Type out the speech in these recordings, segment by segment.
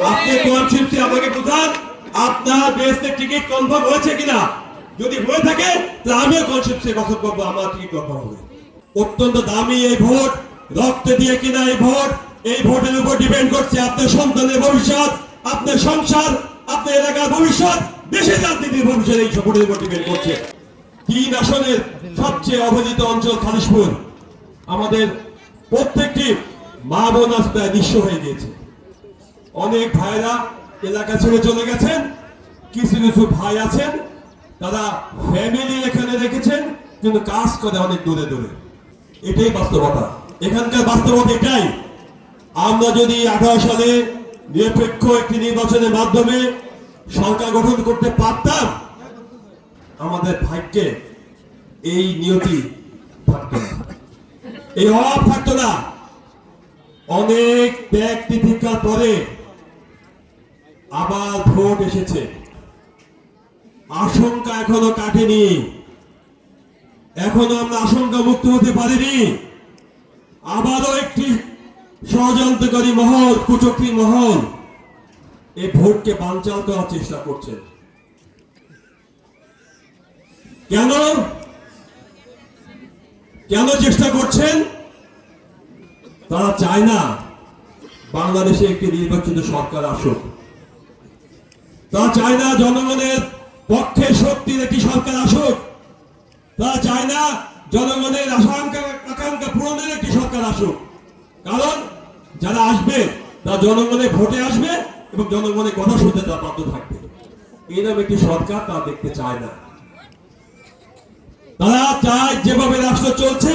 আপনি কনসেপ্টে আমাকে বুঝান আপনার বেসতে টিকিট কনফার্ম হয়েছে কিনা। যদি হয়ে থাকে তাহলে আমিও কনসেপ্টে কথা বলবো আমার টিকিট কনফার্ম হবে। অত্যন্ত দামি এই ভোট, রক্ত দিয়ে কিনা এই ভোট, এই ভোটের উপর ডিপেন্ড করছে আপনার সন্তানের ভবিষ্যৎ, আপনার সংসার, আপনার এলাকার ভবিষ্যৎ, দেশের রাজনীতির ভবিষ্যৎ এই ভোটের উপর ডিপেন্ড করছে। 3 আসনের সবচেয়ে অবহেলিত অঞ্চল খালিশপুর, আমাদের প্রত্যেকটি মা বোন আজ প্রায় নিঃস্ব হয়ে গিয়েছে। অনেক ভাইরা এলাকা ছেড়ে চলে গেছেন, কিছু কিছু ভাই আছেন তারা ফ্যামিলি এখানে রেখেছেন কিন্তু কাজ করে অনেক দূরে দূরে। এটাই বাস্তবতা, এখানকার বাস্তবতা এটাই। আমরা যদি 18 সালে নিরপেক্ষ একটি নির্বাচনের মাধ্যমে সরকার গঠন করতে পারতাম, আমাদের ভাগ্যে এই নিয়তি থাকতো না, এই অভাব থাকতো না। অনেক ত্যাগ তিতিক্ষার পরে আবার ভোট এসেছে, আশঙ্কা এখনো কাটেনি, এখনো আমরা আশঙ্কা মুক্ত হতে পারিনি। আবারও একটি ষড়যন্ত্রকারী মহল, কুচক্রী মহল এই ভোটকে বানচাল করার চেষ্টা করছে। কেন কেন চেষ্টা করছেন? তারা চায় না বাংলাদেশে একটি নির্বাচিত সরকার আসুক, তারা চায় না জনগণের পক্ষে শক্তির একটি সরকার আসুক, তারা চায় না জনগণের আকাঙ্ক্ষা পূরণের একটি সরকার আসুক। কারণ যারা আসবে তারা জনগণের ভোটে আসবে এবং জনগণের কথা শুনতে তারা বাধ্য থাকবে। এইরকম একটি সরকার তারা দেখতে চায় না। তারা চায় যেভাবে রাষ্ট্র চলছে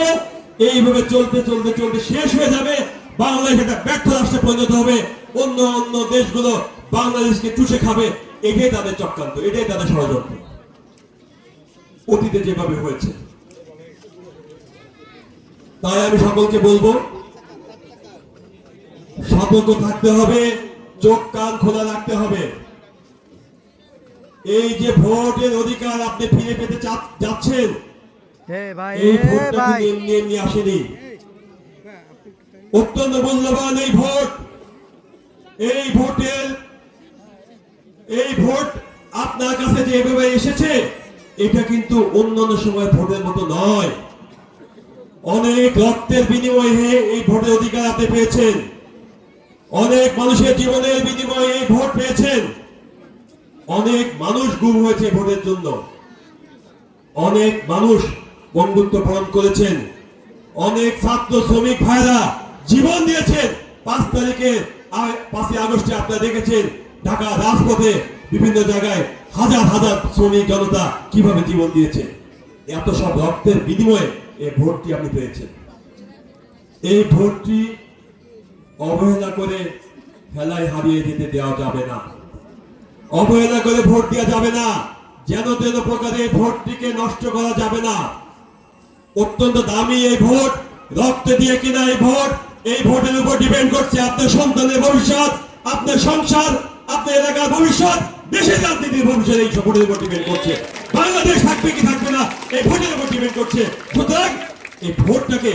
এইভাবে চলতে চলতে চলতে শেষ হয়ে যাবে, বাংলাদেশ একটা ব্যর্থ রাষ্ট্রে পরিণত হবে, অন্য অন্য দেশগুলো বাংলাদেশকে চুষে খাবে। এটাই তাদের চক্রান্ত, এটাই তাদের ষড়যন্ত্র, অতীতে যেভাবে হয়েছে। তাই আমি সকলকে বলবো সতর্ক থাকতে হবে, চোখ কান খোলা রাখতে হবে। এই যে ভোটের অধিকার আপনি ফিরে পেতে যাচ্ছেন, এই ভোটটা কিন্তু এমনি এমনি আসেনি, অত্যন্ত মূল্যবান এই ভোট। এই ভোট আপনার কাছে যে এভাবে এসেছে এটা কিন্তু অন্যান্য সময় ভোটের মতো নয়। অনেক রক্তের বিনিময়ে এই ভোটের অধিকার আপনি পেয়েছেন, অনেক মানুষের জীবনের বিনিময়ে এই ভোট পেয়েছেন, অনেক মানুষ গুম হয়েছে ভোটের জন্য, অনেক মানুষ বন্ধুত্ব বরণ করেছেন, অনেক ছাত্র শ্রমিক ভাইরা জীবন দিয়েছেন। 5 আগস্টে আপনারা দেখেছেন ঢাকা রাজপথে বিভিন্ন জায়গায় হাজার হাজার শ্রমিক জনতা কিভাবে জীবন দিয়েছে। এত সব রক্তের বিনিময়ে এই ভোটটি আপনি পেয়েছেন। এই ভোটটি অবহেলা করে খেলায় হারিয়ে যেতে দেওয়া যাবে না, অবহেলা করে ভোট দেওয়া যাবে না, যেন তেন প্রকারে ভোটটিকে নষ্ট করা যাবে না। অত্যন্ত দামি এই ভোট, রক্ত দিয়ে কিনা এই ভোট, এই ভোটের উপর ডিপেন্ড করছে আপনার সন্তানের ভবিষ্যৎ, আপনার সংসার, আপনার এলাকার ভবিষ্যৎ, দেশের রাজনীতির ভবিষ্যৎ এই ভোটের উপর ডিপেন্ড করছে। বাংলাদেশ থাকবে কি থাকবে না এই ভোটের উপর ডিপেন্ড করছে। সুতরাং এই ভোটটাকে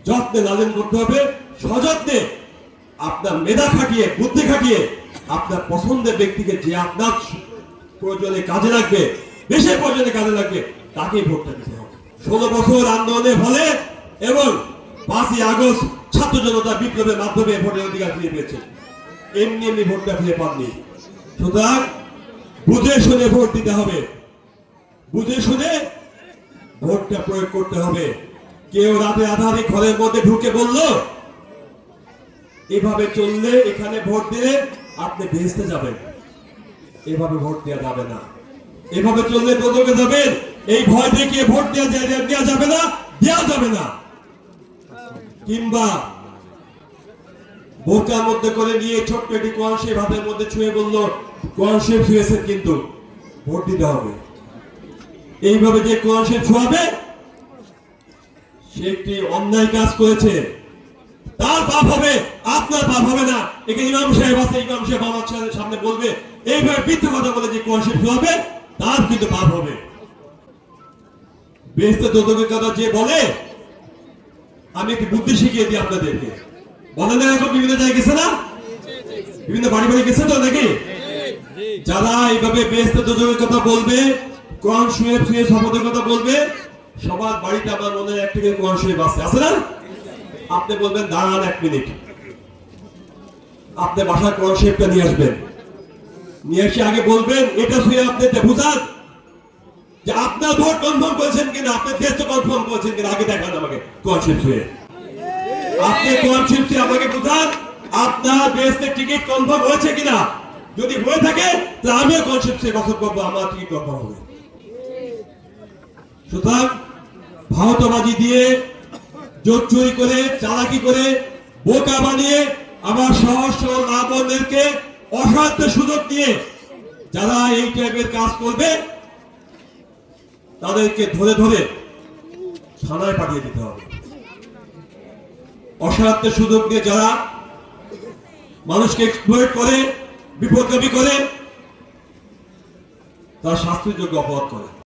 যত্নে লালন করতে হবে, সযত্নে আপনার মেধা খাটিয়ে, বুদ্ধি খাটিয়ে আপনার পছন্দের ব্যক্তিকে, যে আপনার প্রয়োজনে কাজে লাগবে, দেশের প্রয়োজনে কাজে লাগবে, তাকেই ভোটটা দিতে হবে। 16 বছর আন্দোলনের ফলে এবং 5ই আগস্ট ছাত্র জনতা বিপ্লবের মাধ্যমে ভোটের অধিকার ফিরে পেয়েছে, এমনি এমনি ভোটটা ফিরে পাননি। সুতরাং বুঝে শুনে ভোট দিতে হবে, বুঝে শুনে ভোটটা প্রয়োগ করতে হবে। কেউ রাতে আধারে ঘরের মধ্যে ঢুকে বলল এভাবে চললে, এখানে ভোট দিলে আপনি ভেস্তে যাবেন, এভাবে ভোট দেওয়া যাবে না। এভাবে চললে প্রযোগে যাবেন, এই ভয় দেখিয়ে ভোট দেওয়া যাবে না, দেওয়া যাবে না। কিংবা বোরকার মধ্যে করে নিয়ে ছোট্ট একটি কোরআন শরীফ হাতের মধ্যে ছুঁয়ে বলল কোরআন শরীফ ছুঁয়েছেন কিন্তু ভোট দিতে হবে। এইভাবে যে কোরআন শরীফ ছুঁয়াবে সে একটি অন্যায় কাজ করেছে, তার পাপ হবে, আপনার পাপ হবে না। এখানে ইমাম সাহেব আছে, ইমাম সাহেব আমার সামনে বলবে এইভাবে মিথ্যা কথা বলে যে কোরআন শরীফ ছুঁয়াবে তার কিন্তু পাপ হবে। বেহেশতে দোজখের কথা যে বলে, আমি একটি বুদ্ধি শিখিয়ে দিই আপনাদেরকে। বলেন এরকম বিভিন্ন জায়গায় গেছে না, বিভিন্ন বাড়ি বাড়ি গেছে তো নাকি? যারা এইভাবে বেহেশতে দোজখের কথা বলবে, কোরআন শুয়ে শুয়ে শপথের কথা বলবে, সবার বাড়িতে আমার মনে হয় একটা করে কোরআন শরীফ আছে না? আপনি বলবেন দাঁড়ান 1 মিনিট, আপনি বাসায় কোরআন শরীফটা নিয়ে আসবেন, নিয়ে এসে আগে বলবেন এটা শুয়ে আপনি বুঝান যে আপনার ভোট কনফার্ম করেছেন কিনা, আপনার দেশ কনফার্ম করেছেন কিনা, আগে দেখান আমাকে কোরআন শরীফ শুয়ে। আপনি কোরআন শরীফ শুয়ে আমাকে বুঝান আপনার বেহেশতের টিকিট কনফার্ম হয়েছে কিনা। যদি হয়ে থাকে তাহলে আমিও কোরআন শরীফ শুয়ে কথা বলবো আমার টিকিট কনফার্ম হবে। সুতরাং ভাওতাবাজি দিয়ে, জোট চুরি করে, চালাকি করে, বোকা বানিয়ে আমার সহজ সরল মা বোনদেরকে অসাধ্য সুযোগ দিয়ে যারা এই টাইপের কাজ করবে তাদেরকে ধরে ধরে থানায় পাঠিয়ে দিতে হবে। অসাধ্য সুযোগ দিয়ে যারা মানুষকে এক্সপ্লয়েট করে, বিপদগামী করে, তারা শাস্তিযোগ্য অপরাধ করে।